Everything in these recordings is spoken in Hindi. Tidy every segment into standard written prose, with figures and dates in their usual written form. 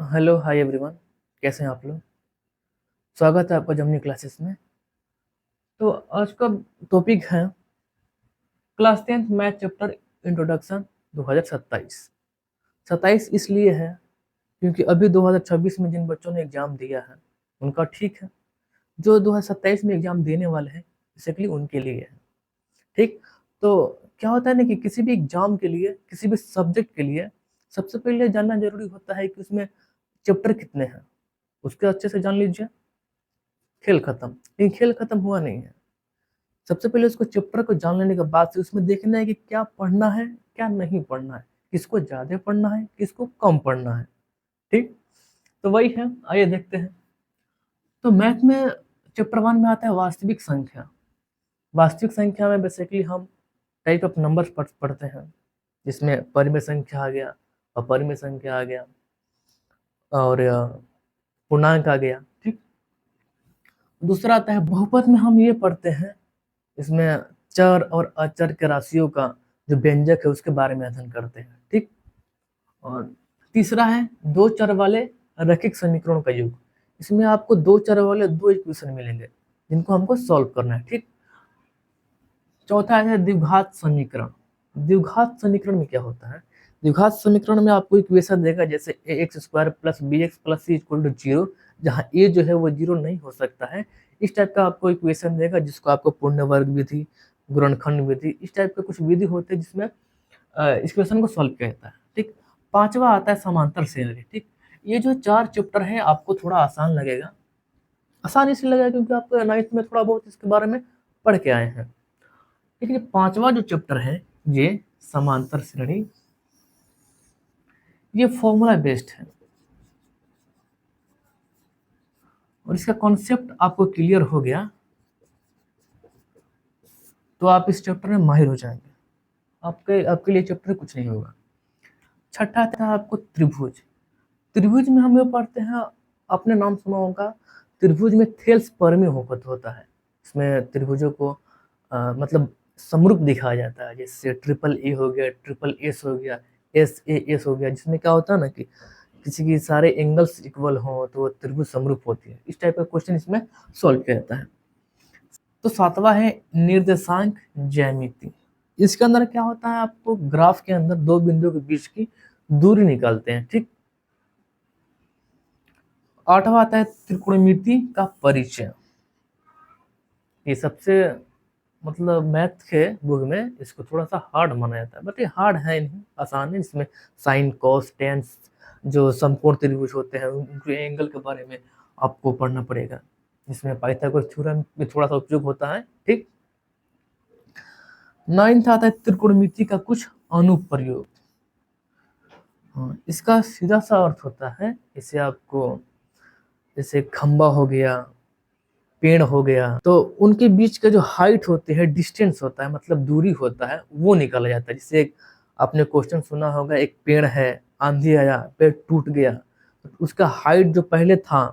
Hello hi everyone. कैसे हैं आप लोग? स्वागत है आपका जमनी क्लासेस में। तो आज का टॉपिक है class 10th math chapter introduction 2027। 27 इसलिए है क्योंकि अभी 2026 में जिन बच्चों ने एग्जाम दिया है उनका ठीक है। जो 2027 में एग्जाम देने वाले हैं बेसिकली उनके लिए है। ठीक। तो क्या होता है ना कि किसी भी एग्जाम के लिए, किसी भी सब्जेक्ट के लिए सबसे पहले जानना जरूरी होता है कि उसमें चैप्टर कितने हैं। उसके अच्छे से जान लीजिए। खेल खत्म। लेकिन खेल खत्म हुआ नहीं है। सबसे पहले उसको चैप्टर को जान लेने के बाद से उसमें देखना है कि क्या पढ़ना है, क्या नहीं पढ़ना है, किसको ज्यादा पढ़ना है, किसको कम पढ़ना है। ठीक। तो वही है, आइए देखते हैं। तो मैथ में चैप्टर 1 में आता है वास्तविक संख्या। वास्तविक संख्या में बेसिकली हम टाइप ऑफ नंबर्स पढ़ते हैं, जिसमें परिमेय संख्या आ गया, अपरिमेय संख्या आ गया और पूर्णांक आ गया। ठीक। दूसरा आता है बहुपद में हम ये पढ़ते हैं, इसमें चर और अचर के राशियों का जो व्यंजक है उसके बारे में अध्ययन करते हैं। ठीक। और तीसरा है दो चर वाले रैखिक समीकरणों का योग। इसमें आपको दो चर वाले दो इक्वेशन मिलेंगे जिनको हमको सॉल्व करना है। ठीक। चौथा है द्विघात समीकरण। द्विघात समीकरण में क्या होता है? द्विघात समीकरण में आपको इक्वेशन देगा जैसे A X square plus B X plus C equal to zero, जहाँ ए जो है वो जीरो नहीं हो सकता है। इस टाइप का आपको इक्वेशन देगा जिसको आपको पूर्ण वर्ग विधि, गुणनखंड विधि, इस टाइप के कुछ विधि होते हैं जिसमें इक्वेशन को सॉल्व किया जाता है। ठीक। पांचवा आता है समांतर श्रेणी। ठीक। ये जो चार चैप्टर है आपको थोड़ा आसान लगेगा। आसान इसलिए लगेगा क्योंकि आप 9th में थोड़ा बहुत इसके बारे में पढ़ के आए हैं। लेकिन ये पांचवा जो चैप्टर है ये समांतर श्रेणी, ये फॉर्मूला बेस्ड है और इसका कॉन्सेप्ट आपको क्लियर हो गया तो आप इस चैप्टर में माहिर हो जाएंगे। आपके लिए चैप्टर कुछ नहीं होगा। छठा था आपको त्रिभुज। त्रिभुज में हम ये पढ़ते हैं, आपने नाम सुना होगा, त्रिभुज में थेल्स परमेय होता है। इसमें त्रिभुजों को मतलब समरूप दिखाया जाता है, जैसे ट्रिपल ए हो गया, ट्रिपल एस हो गया, एस ए एस हो गया, जिसमें क्या होता है ना कि किसी की सारे एंगल्स इक्वल हो तो वो त्रिभुज समरूप होती है। इस टाइप का क्वेश्चन इसमें सॉल्व किया जाता है। तो सातवां है निर्देशांक ज्यामिति। इसके अंदर क्या होता है, आपको ग्राफ के अंदर दो बिंदुओं के बीच की दूरी निकालते हैं। ठीक। आठवां आता है त्रिकोणमिति का परिचय। ये सबसे मतलब मैथ के बुक में इसको थोड़ा सा हार्ड माना जाता है, बट ये हार्ड है नहीं, आसान है। इसमें साइन कॉस टेन जो समकोण त्रिभुज होते हैं उनके एंगल के बारे में आपको पढ़ना पड़ेगा, जिसमें पाइथागोरस थ्योरम भी थोड़ा सा उपयोग होता है। ठीक। 9th आता है त्रिकोणमिति का कुछ अनुप्रयोग। हाँ, इसका सीधा सा अर्थ होता है, इसे आपको जैसे खंबा हो गया, पेड़ हो गया, तो उनके बीच का जो हाइट होती है, डिस्टेंस होता है, मतलब दूरी होता है, वो निकाला जाता है। जैसे आपने क्वेश्चन सुना होगा, एक पेड़ है, आंधी आया, पेड़ टूट गया, तो उसका हाइट जो पहले था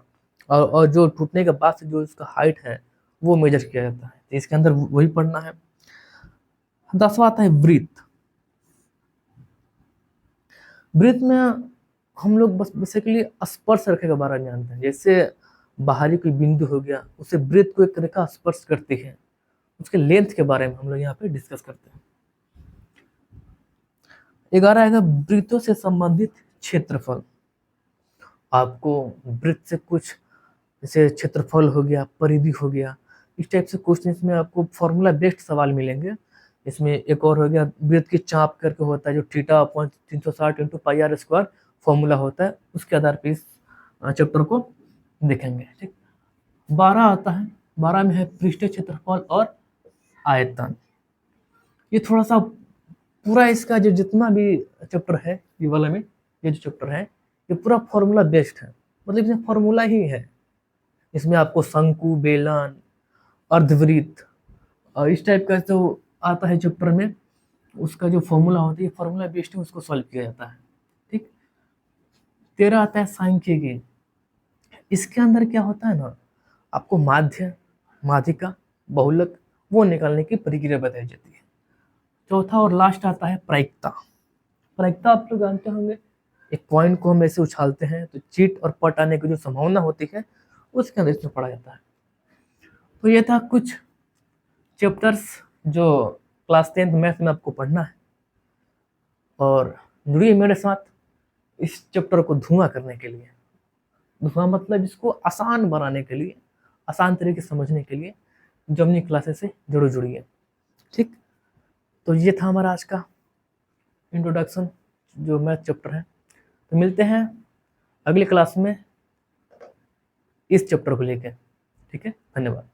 और जो टूटने के बाद से जो उसका हाइट है वो मेजर किया जाता है। तो इसके अंदर वही पढ़ना है। 10वां आता है वृत्त। वृत्त में हम लोग बस बेसिकली स्पर्श रेखा के बारे में जानते हैं। जैसे बाहरी कोई बिंदु हो गया, उसे वृत्त को एक रेखा स्पर्श करती है, उसके लेंथ के बारे में हम लोग यहाँ पे डिस्कस करते हैं। 11 आएगा वृत्तों से संबंधित क्षेत्रफल। आपको वृत्त से कुछ जैसे क्षेत्रफल हो गया, परिधि हो गया, इस टाइप से क्वेश्चन में आपको फॉर्मूला बेस्ड सवाल मिलेंगे। इसमें एक और हो गया वृत्त की चाप करके होता है, जो theta upon 360 into pi r square formula होता है, उसके आधार पर इस चैप्टर को देखेंगे। ठीक। 12 आता है, 12 में है पृष्ठीय क्षेत्रफल और आयतन। ये थोड़ा सा पूरा इसका जो जितना भी चैप्टर है ये वाला में, ये जो चैप्टर है ये पूरा फॉर्मूला बेस्ड है, मतलब इसमें फॉर्मूला ही है। इसमें आपको शंकु, बेलन, अर्धवृत्त और इस टाइप का जो आता है चैप्टर में, उसका जो फॉर्मूला होता है, फॉर्मूला बेस्ड है, उसको सॉल्व किया जाता है। ठीक। 13 आता है सांख्यिकी। इसके अंदर क्या होता है ना, आपको माध्य, माध्यिका, बहुलक वो निकालने की प्रक्रिया बताई जाती है। चौथा और लास्ट आता है प्रायिकता। प्रायिकता आप लोग जानते होंगे, एक कॉइन को हम ऐसे उछालते हैं तो चीट और पट आने की जो संभावना होती है उसके अंदर इसमें पढ़ा जाता है। तो ये था कुछ चैप्टर्स जो क्लास 10th मैथ में आपको पढ़ना है, और जुड़िए मेरे साथ इस चैप्टर को धुआं करने के लिए। धुआं मतलब इसको आसान बनाने के लिए, आसान तरीके से समझने के लिए जो अपनी क्लासेस से जरूर जुड़िए। ठीक, तो ये था हमारा आज का इंट्रोडक्शन जो मैथ चैप्टर है। तो मिलते हैं अगली क्लास में इस चैप्टर को लेकर। ठीक है, धन्यवाद।